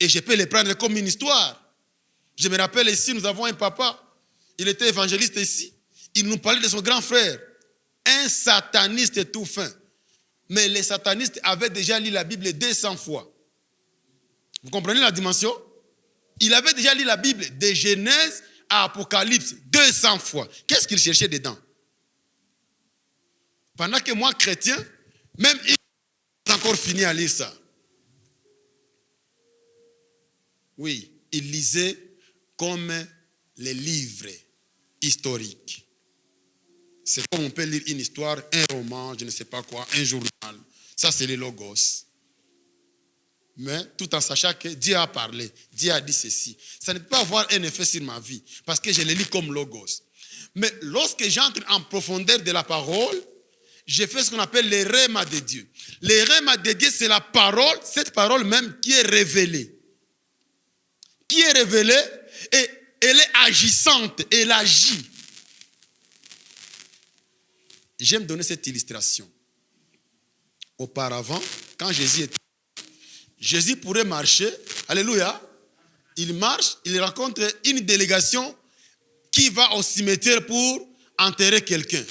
et je peux les prendre comme une histoire. Je me rappelle ici, nous avons un papa. Il était évangéliste ici. Il nous parlait de son grand frère. Un sataniste tout fin. Mais les satanistes avaient déjà lu la Bible 200 fois. Vous comprenez la dimension? Il avait déjà lu la Bible de Genèse à Apocalypse 200 fois. Qu'est-ce qu'il cherchait dedans? Pendant que moi, chrétien, même il n'a pas encore fini à lire ça. Oui, il lisait comme les livres historiques. C'est comme on peut lire une histoire, un roman, je ne sais pas quoi, un journal. Ça, c'est les logos. Mais tout en sachant que Dieu a parlé, Dieu a dit ceci. Ça ne peut pas avoir un effet sur ma vie parce que je les lis comme logos. Mais lorsque j'entre en profondeur de la parole, je fais ce qu'on appelle les rhéma de Dieu. Les rhéma de Dieu, c'est la parole, cette parole même qui est révélée. Qui est révélée et elle est agissante, elle agit. J'aime donner cette illustration. Auparavant, quand Jésus pourrait marcher, alléluia, il marche, il rencontre une délégation qui va au cimetière pour enterrer quelqu'un.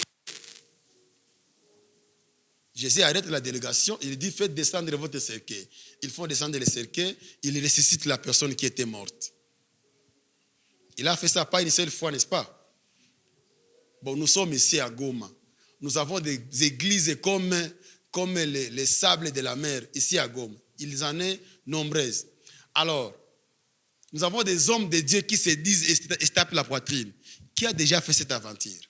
Jésus arrête la délégation, il dit, faites descendre votre cercueil. Ils font descendre le cercueil, il ressuscite la personne qui était morte. Il a fait ça pas une seule fois, n'est-ce pas? Bon, nous sommes ici à Goma. Nous avons des églises comme les sables de la mer, ici à Goma. Ils en sont nombreuses. Alors, nous avons des hommes de Dieu qui se disent et se tapent la poitrine. Qui a déjà fait cette aventure?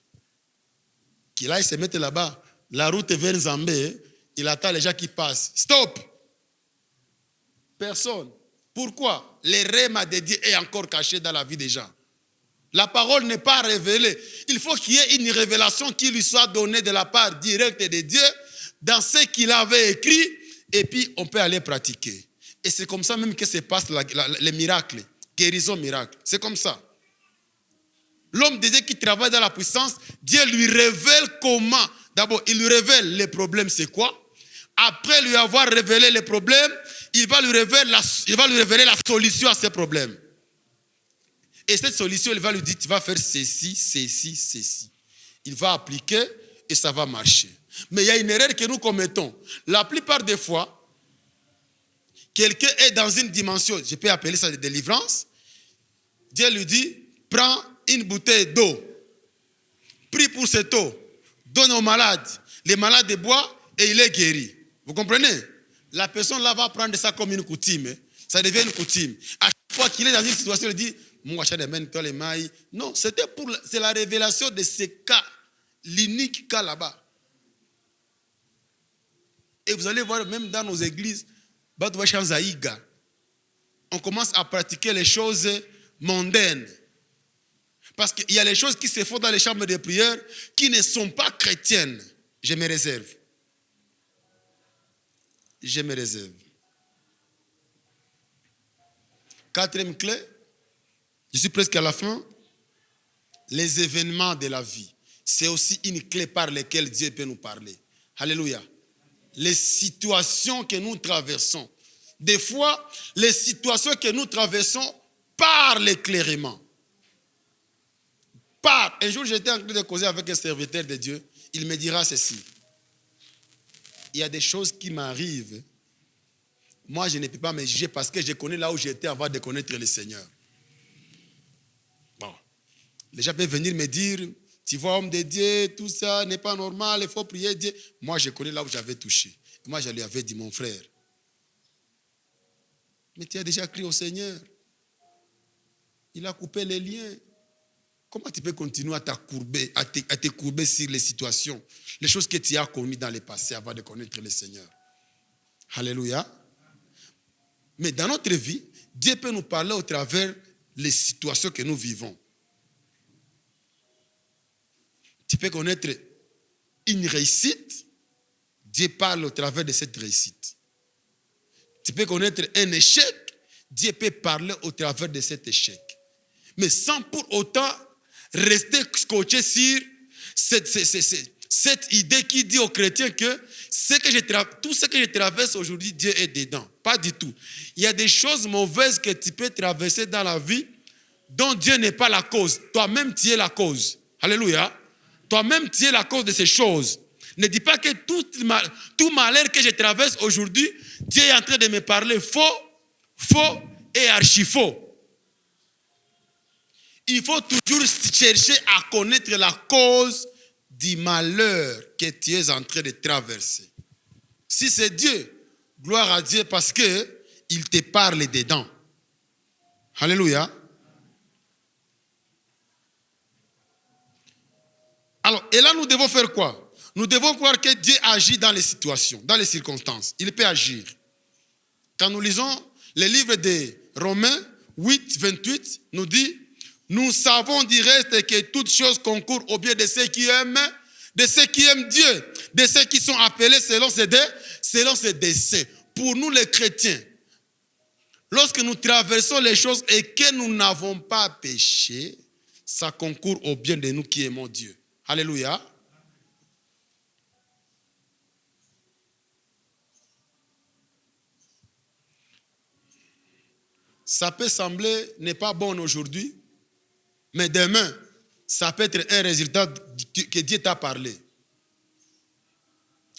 Qu'il aille se mettre là-bas, la route vers Zambé, il attend les gens qui passent. Stop! Personne. Pourquoi? Le rêve de Dieu est encore caché dans la vie des gens. La parole n'est pas révélée. Il faut qu'il y ait une révélation qui lui soit donnée de la part directe de Dieu dans ce qu'il avait écrit, et puis on peut aller pratiquer. Et c'est comme ça même que se passe les miracles, guérison miracle. C'est comme ça. L'homme de Dieu qui travaille dans la puissance, Dieu lui révèle comment. D'abord, il lui révèle les problèmes, c'est quoi. Après lui avoir révélé les problèmes, il va lui révéler la solution à ces problèmes. Et cette solution, il va lui dire, tu vas faire ceci, ceci, ceci. Il va appliquer et ça va marcher. Mais il y a une erreur que nous commettons. La plupart des fois, quelqu'un est dans une dimension, je peux appeler ça de délivrance. Dieu lui dit, prends une bouteille d'eau. Prie pour cette eau. Donne aux malades. Les malades boivent et il est guéri. Vous comprenez? La personne là va prendre ça comme une coutume. Ça devient une coutume. À chaque fois qu'il est dans une situation, il dit, non, c'est la révélation de ce cas, l'unique cas là-bas. Et vous allez voir, même dans nos églises, on commence à pratiquer les choses mondaines. Parce qu'il y a les choses qui se font dans les chambres de prière qui ne sont pas chrétiennes. Je me réserve. Je me réserve. Quatrième clé, je suis presque à la fin. Les événements de la vie. C'est aussi une clé par laquelle Dieu peut nous parler. Alléluia. Les situations que nous traversons. Des fois, les situations que nous traversons parlent clairement. Un jour, j'étais en train de causer avec un serviteur de Dieu. Il me dira ceci. Il y a des choses qui m'arrivent. Moi, je ne peux pas me juger parce que je connais là où j'étais avant de connaître le Seigneur. Bon. Les gens peuvent venir me dire, tu vois, homme de Dieu, tout ça n'est pas normal, il faut prier Dieu. Moi, je connais là où j'avais touché. Moi, je lui avais dit, mon frère, mais tu as déjà crié au Seigneur. Il a coupé les liens. Comment tu peux continuer à te courber sur les situations, les choses que tu as connues dans le passé avant de connaître le Seigneur? Alléluia. Mais dans notre vie, Dieu peut nous parler au travers des situations que nous vivons. Tu peux connaître une réussite, Dieu parle au travers de cette réussite. Tu peux connaître un échec, Dieu peut parler au travers de cet échec. Mais sans pour autant rester scotché sur cette idée qui dit aux chrétiens que tout ce que je traverse aujourd'hui, Dieu est dedans. Pas du tout. Il y a des choses mauvaises que tu peux traverser dans la vie dont Dieu n'est pas la cause. Toi-même, tu es la cause. Alléluia. Toi-même, tu es la cause de ces choses. Ne dis pas que tout malheur que je traverse aujourd'hui, Dieu est en train de me parler faux et archi-faux. Il faut toujours chercher à connaître la cause du malheur que tu es en train de traverser. Si c'est Dieu, gloire à Dieu parce qu'il te parle dedans. Alléluia. Alors, et là, nous devons faire quoi? Nous devons croire que Dieu agit dans les situations, dans les circonstances. Il peut agir. Quand nous lisons le livre de Romains 8, 28, nous dit, nous savons du reste que toutes choses concourent au bien de ceux qui aiment Dieu, de ceux qui sont appelés selon ses desseins. Pour nous les chrétiens, lorsque nous traversons les choses et que nous n'avons pas péché, ça concourt au bien de nous qui aimons Dieu. Alléluia. Ça peut sembler n'est pas bon aujourd'hui, mais demain, ça peut être un résultat que Dieu t'a parlé.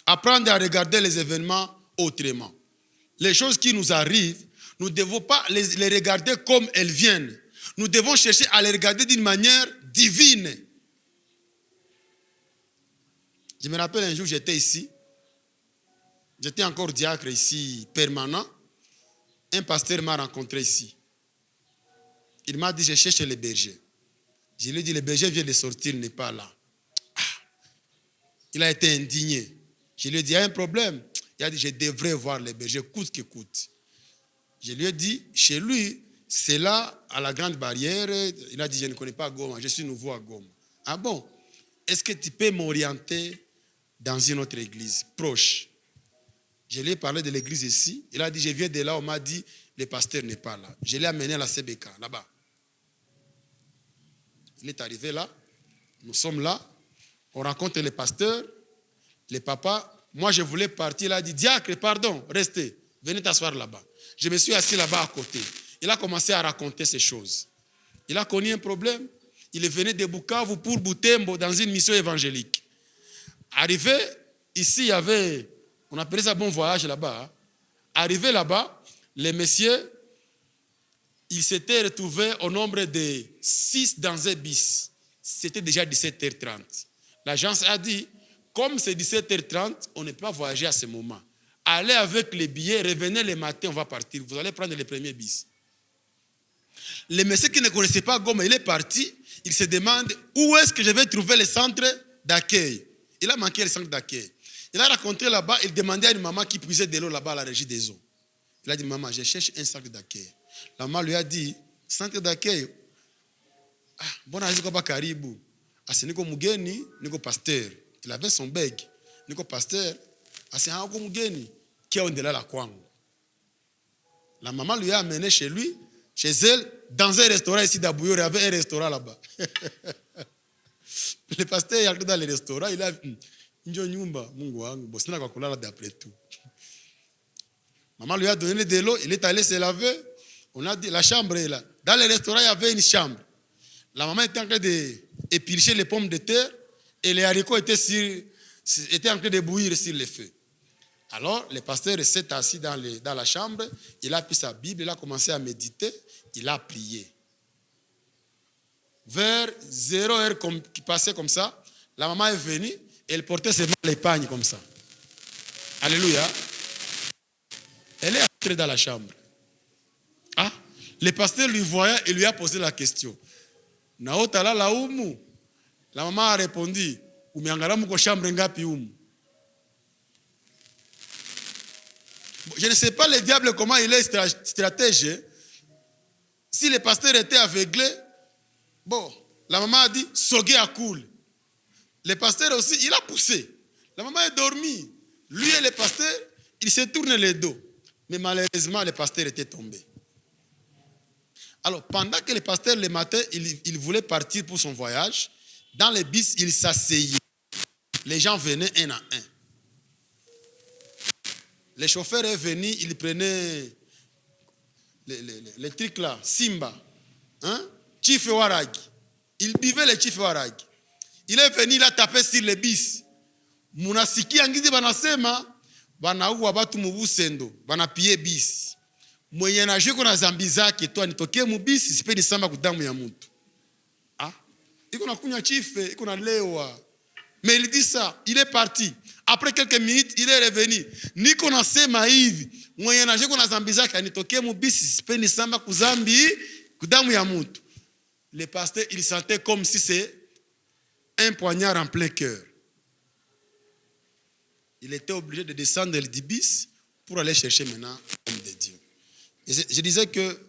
Apprendre à regarder les événements autrement. Les choses qui nous arrivent, nous ne devons pas les regarder comme elles viennent. Nous devons chercher à les regarder d'une manière divine. Je me rappelle un jour, j'étais ici. J'étais encore diacre ici, permanent. Un pasteur m'a rencontré ici. Il m'a dit, je cherche les bergers. Je lui ai dit, le berger vient de sortir, il n'est pas là. Ah. Il a été indigné. Je lui ai dit, il y a un problème. Il a dit, je devrais voir les bergers, coûte que coûte. Je lui ai dit, chez lui, c'est là, à la grande barrière. Il a dit, je ne connais pas Goma, je suis nouveau à Goma. Ah bon? Est-ce que tu peux m'orienter dans une autre église proche? Je lui ai parlé de l'église ici. Il a dit, je viens de là. On m'a dit, le pasteur n'est pas là. Je l'ai amené à la CBK, là-bas. Il est arrivé là. Nous sommes là. On rencontre le pasteur, le papa. Moi, je voulais partir. Il a dit, diacre, pardon, restez. Venez t'asseoir là-bas. Je me suis assis là-bas à côté. Il a commencé à raconter ces choses. Il a connu un problème. Il est venu de Bukavu pour Butembo dans une mission évangélique. Arrivé, ici, il y avait... On appelait ça bon voyage là-bas. Arrivé là-bas, les messieurs, ils s'étaient retrouvés au nombre de 6 dans un bis. C'était déjà 17h30. L'agence a dit, comme c'est 17h30, on ne peut pas voyager à ce moment. Allez avec les billets, revenez le matin, on va partir. Vous allez prendre les premiers bis. Les messieurs qui ne connaissaient pas Goma, il est parti. Il se demande où est-ce que je vais trouver le centre d'accueil. Il a manqué le centre d'accueil. Il a rencontré là-bas, il demandait à une maman qui puisait de l'eau là-bas à la régie des eaux. Il a dit, maman, je cherche un centre d'accueil. La maman lui a dit, centre d'accueil. Ah, bon, aziko ba karibu. Ase niko mugeni, niko pasteur. Il avait son beg. Niko pasteur. Ase hako mugeni. Qui a ondela la kwangu. La maman lui a amené chez lui, chez elle, dans un restaurant ici d'Abouyo. Il y avait un restaurant là-bas. Le pasteur est entré dans le restaurant, il a dit, d'après tout. Maman lui a donné de l'eau, il est allé se laver. On a dit, la chambre est là. Dans le restaurant, il y avait une chambre. La maman était en train d'éplucher les pommes de terre et les haricots étaient en train de bouillir sur le feu. Alors, le pasteur s'est assis dans la chambre, il a pris sa Bible, il a commencé à méditer, il a prié. Vers 0h qui passait comme ça, la maman est venue, elle portait seulement l'épargne comme ça. Alléluia. Elle est entrée dans la chambre. Ah, le pasteur lui voyait et lui a posé la question. Naotala la umu. La maman a répondu, umiangala muko chambre ngapi umu. Je ne sais pas le diable comment il est stratège. Si le pasteur était aveuglé, bon, la maman a dit, Sogé à cool. Le pasteur aussi, il a poussé. La maman est dormie. Lui et le pasteur, ils se tournent les dos. Mais malheureusement, le pasteur était tombé. Alors, pendant que le pasteur, le matin, il voulait partir pour son voyage, dans le bus, il s'asseyait. Les gens venaient un à un. Le chauffeur est venu, il prenait les trucs là, Simba, hein? Chief Waragi. Il buvait le Chief Waragi. Il est venu, il a tapé sur le bis. Munasiki angizi banasema, banauwa batu mubusendo, banapie bis. Mwenye na jiko na zambi zake, to anitokee mubisi, sipendi samba kudamu ya mtu. Ah? Iko na kunya chife, iko na lewa. Mais il dit ça, il est parti. Après quelques minutes, il est revenu. Niko na sema hivi, mwenye na jiko na zambi zake, anitokee mubisi, sipendi samba kudamu ya mtu. Le pasteur, il sentait comme si c'est un poignard en plein cœur. Il était obligé de descendre du bis pour aller chercher maintenant l'homme de Dieu. Et je disais que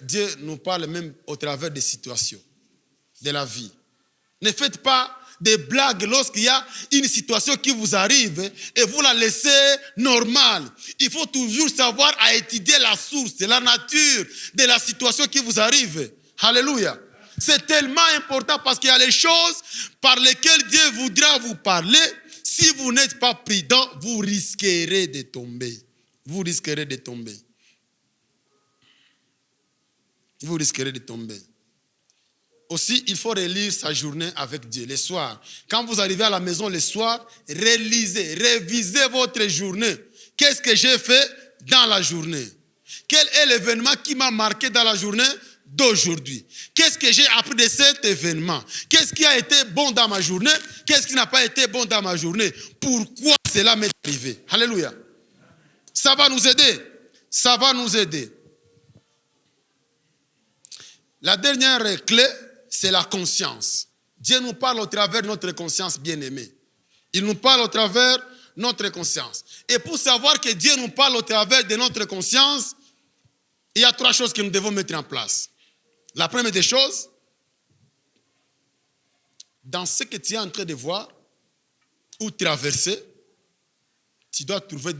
Dieu nous parle même au travers des situations de la vie. Ne faites pas des blagues lorsqu'il y a une situation qui vous arrive et vous la laissez normale. Il faut toujours savoir à étudier la source, la nature de la situation qui vous arrive. Alléluia. C'est tellement important parce qu'il y a les choses par lesquelles Dieu voudra vous parler. Si vous n'êtes pas prudent, vous risquerez de tomber. Vous risquerez de tomber. Vous risquerez de tomber. Aussi, il faut relire sa journée avec Dieu, le soir. Quand vous arrivez à la maison le soir, relisez, révisez votre journée. Qu'est-ce que j'ai fait dans la journée? Quel est l'événement qui m'a marqué dans la journée d'aujourd'hui? Qu'est-ce que j'ai appris de cet événement? Qu'est-ce qui a été bon dans ma journée? Qu'est-ce qui n'a pas été bon dans ma journée? Pourquoi cela m'est arrivé? Alléluia. Ça va nous aider. Ça va nous aider. La dernière clé, c'est la conscience. Dieu nous parle au travers de notre conscience bien-aimée. Il nous parle au travers de notre conscience. Et pour savoir que Dieu nous parle au travers de notre conscience, il y a 3 choses que nous devons mettre en place. La première des choses, dans ce que tu es en train de voir ou traverser, tu dois trouver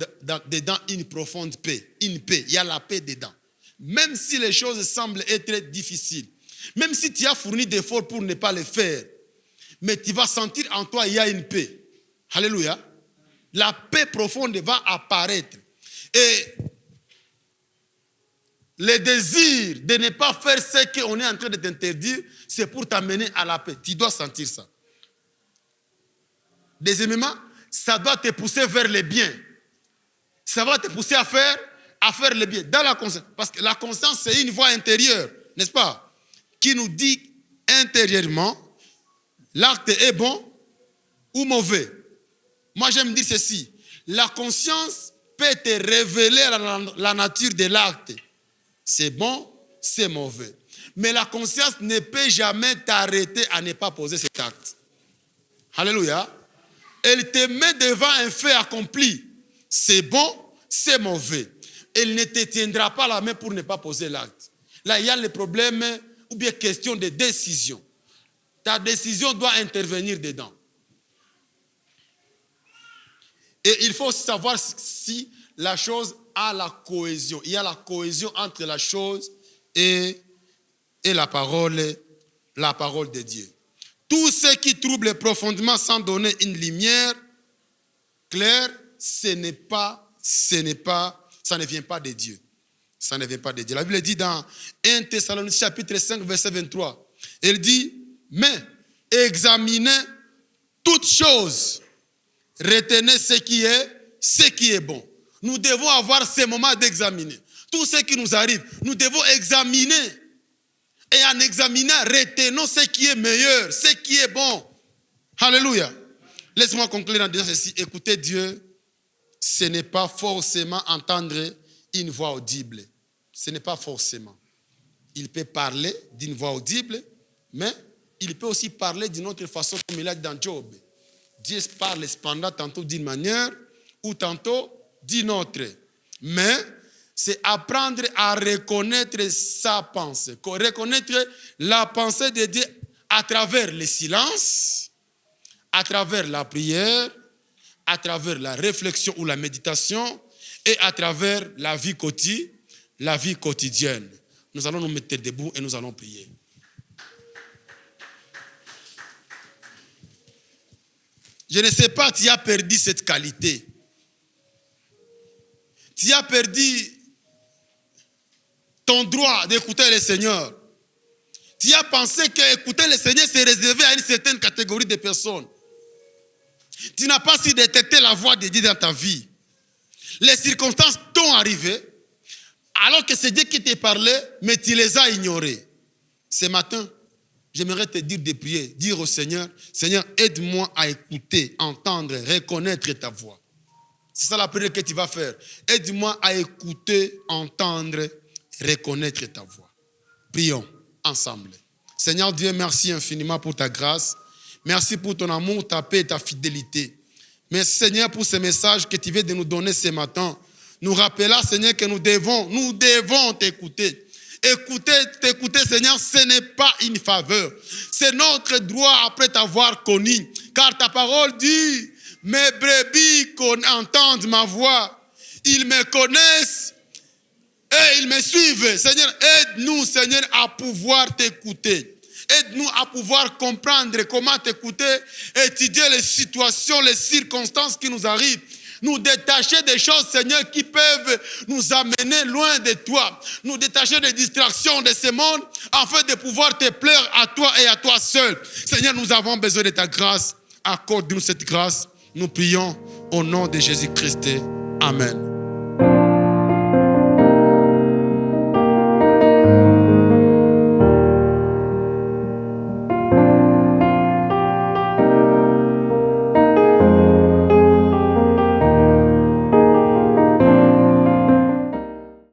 dedans une profonde paix. Une paix, il y a la paix dedans. Même si les choses semblent être difficiles, même si tu as fourni d'efforts pour ne pas les faire, mais tu vas sentir en toi, il y a une paix. Alléluia. La paix profonde va apparaître. Et le désir de ne pas faire ce qu'on est en train de t'interdire, c'est pour t'amener à la paix. Tu dois sentir ça. Deuxièmement, ça doit te pousser vers le bien. Ça va te pousser à faire le bien. Dans la conscience. Parce que la conscience, c'est une voix intérieure, n'est-ce pas? Qui nous dit intérieurement, l'acte est bon ou mauvais. Moi, j'aime dire ceci. La conscience peut te révéler la nature de l'acte. C'est bon, c'est mauvais. Mais la conscience ne peut jamais t'arrêter à ne pas poser cet acte. Alléluia. Elle te met devant un fait accompli. C'est bon, c'est mauvais. Elle ne te tiendra pas la main pour ne pas poser l'acte. Là, il y a le problème ou bien question de décision. Ta décision doit intervenir dedans. Et il faut savoir si la chose a la cohésion. Il y a la cohésion entre la chose et la parole de Dieu. Tout ce qui trouble profondément sans donner une lumière claire, ça ne vient pas de Dieu. Ça ne vient pas de Dieu. La Bible dit dans 1 Thessaloniciens chapitre 5, verset 23, elle dit, mais examinez toutes choses, retenez ce qui est bon. Nous devons avoir ces moments d'examiner. Tout ce qui nous arrive, nous devons examiner. Et en examinant, retenons ce qui est meilleur, ce qui est bon. Alléluia. Laisse-moi conclure en disant ceci. Écouter Dieu, ce n'est pas forcément entendre une voix audible. Ce n'est pas forcément. Il peut parler d'une voix audible, mais il peut aussi parler d'une autre façon, comme il a dit dans Job. Dieu parle cependant tantôt d'une manière ou tantôt d'une autre. Mais c'est apprendre à reconnaître sa pensée. Reconnaître la pensée de Dieu à travers le silence, à travers la prière, à travers la réflexion ou la méditation et à travers la vie quotidienne. Nous allons nous mettre debout et nous allons prier. Je ne sais pas, tu as perdu cette qualité. Tu as perdu ton droit d'écouter le Seigneur. Tu as pensé que écouter le Seigneur, c'est réservé à une certaine catégorie de personnes. Tu n'as pas su détecter la voix de Dieu dans ta vie. Les circonstances t'ont arrivé, alors que c'est Dieu qui t'a parlé, mais tu les as ignorées. Ce matin, j'aimerais te dire de prier, dire au Seigneur, Seigneur, aide-moi à écouter, entendre, reconnaître ta voix. C'est ça la prière que tu vas faire. Aide-moi à écouter, entendre, reconnaître ta voix. Prions ensemble. Seigneur Dieu, merci infiniment pour ta grâce. Merci pour ton amour, ta paix et ta fidélité. Merci Seigneur pour ce message que tu viens de nous donner ce matin. Nous rappelons Seigneur que nous devons t'écouter. T'écouter Seigneur, ce n'est pas une faveur. C'est notre droit après t'avoir connu. Car ta parole dit, mes brebis entendent ma voix. Ils me connaissent et ils me suivent. Seigneur, aide-nous Seigneur à pouvoir t'écouter. Aide-nous à pouvoir comprendre comment t'écouter, étudier les situations, les circonstances qui nous arrivent, nous détacher des choses, Seigneur, qui peuvent nous amener loin de toi. Nous détacher des distractions de ce monde afin de pouvoir te plaire à toi et à toi seul. Seigneur, nous avons besoin de ta grâce. Accorde-nous cette grâce. Nous prions au nom de Jésus-Christ. Amen.